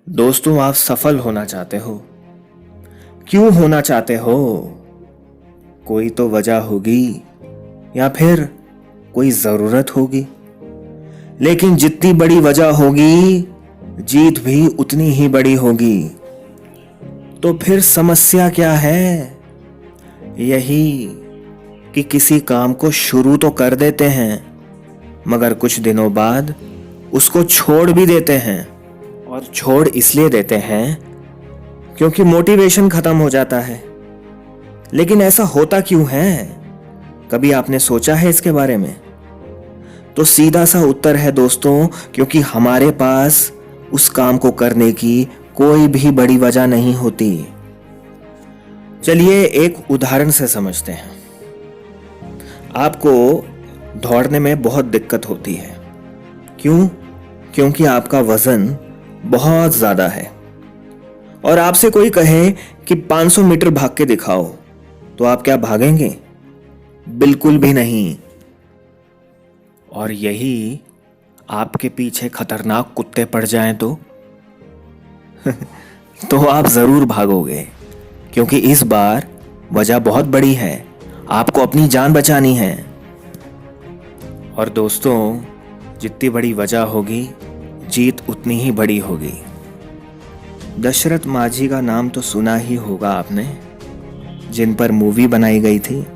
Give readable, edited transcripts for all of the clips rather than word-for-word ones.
दोस्तों, आप सफल होना चाहते हो। क्यों होना चाहते हो? कोई तो वजह होगी या फिर कोई जरूरत होगी। लेकिन जितनी बड़ी वजह होगी, जीत भी उतनी ही बड़ी होगी। तो फिर समस्या क्या है? यही कि किसी काम को शुरू तो कर देते हैं, मगर कुछ दिनों बाद उसको छोड़ भी देते हैं। और छोड़ इसलिए देते हैं क्योंकि मोटिवेशन खत्म हो जाता है। लेकिन ऐसा होता क्यों है? कभी आपने सोचा है इसके बारे में? तो सीधा सा उत्तर है दोस्तों, क्योंकि हमारे पास उस काम को करने की कोई भी बड़ी वजह नहीं होती। चलिए एक उदाहरण से समझते हैं। आपको दौड़ने में बहुत दिक्कत होती है। क्यों? क्योंकि आपका वजन बहुत ज्यादा है और आपसे कोई कहे कि 500 मीटर भाग के दिखाओ, तो आप क्या भागेंगे? बिल्कुल भी नहीं। और यही आपके पीछे खतरनाक कुत्ते पड़ जाएं तो तो आप जरूर भागोगे, क्योंकि इस बार वजह बहुत बड़ी है। आपको अपनी जान बचानी है। और दोस्तों, जितनी बड़ी वजह होगी, जीत उतनी ही बड़ी होगी। दशरथ माझी का नाम तो सुना ही होगा आपने, जिन पर मूवी बनाई गई थी।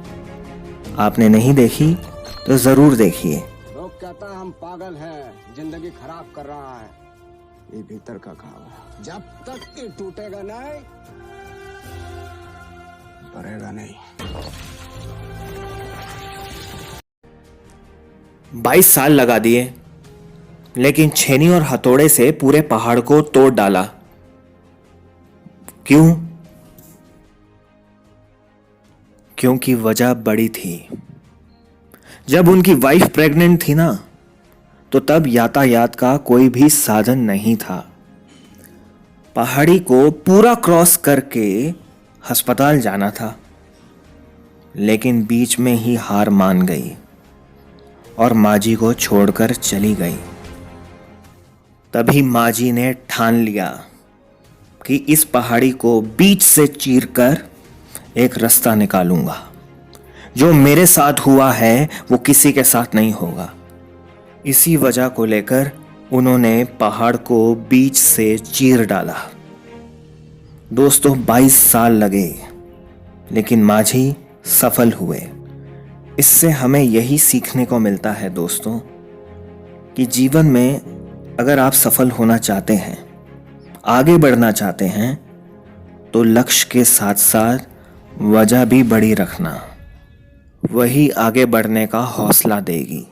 आपने नहीं देखी तो जरूर देखिए। लोग कहता है हम पागल हैं, जिंदगी खराब कर रहा है। ये भीतर का घाव है, जब तक ये टूटेगा नहीं, भरेगा नहीं। 22 साल लगा दिए, लेकिन छेनी और हथौड़े से पूरे पहाड़ को तोड़ डाला। क्यों? क्योंकि वजह बड़ी थी। जब उनकी वाइफ प्रेग्नेंट थी ना, तो तब यातायात का कोई भी साधन नहीं था। पहाड़ी को पूरा क्रॉस करके अस्पताल जाना था, लेकिन बीच में ही हार मान गई और माजी को छोड़कर चली गई। तभी माजी ने ठान लिया कि इस पहाड़ी को बीच से चीरकर एक रास्ता निकालूंगा। जो मेरे साथ हुआ है वो किसी के साथ नहीं होगा। इसी वजह को लेकर उन्होंने पहाड़ को बीच से चीर डाला। दोस्तों, 22 साल लगे, लेकिन माझी सफल हुए। इससे हमें यही सीखने को मिलता है दोस्तों, कि जीवन में अगर आप सफल होना चाहते हैं, आगे बढ़ना चाहते हैं, तो लक्ष्य के साथ साथ वजह भी बड़ी रखना। वही आगे बढ़ने का हौसला देगी।